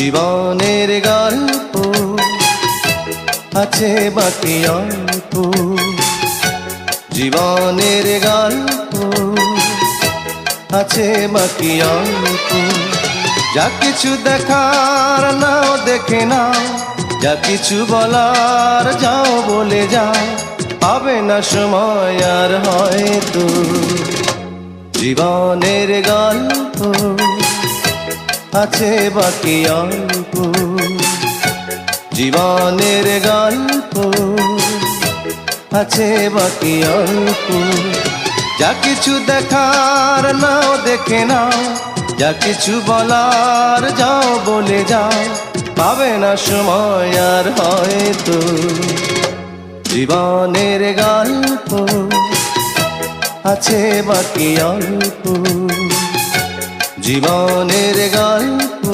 জীবনের গল্প আছে বাকি অল্প, জীবনের গল্প আছে বাকি অল্প। যা কিছু দেখার নাও দেখে নাও, যা কিছু বলার যাও বলে যাও, পাবে না সময় আর হয়তো। জীবনের গল্প আছে বাকি অল্প, জীবনের গল্প আছে বাকি অল্প। যা কিছু দেখার নাও দেখে নাও, যা কিছু বলার যাও বলে যাও, পাবে না সময় আর হয়তো। জীবনের গল্প আছে বাকি অল্প, জীবনের গল্প।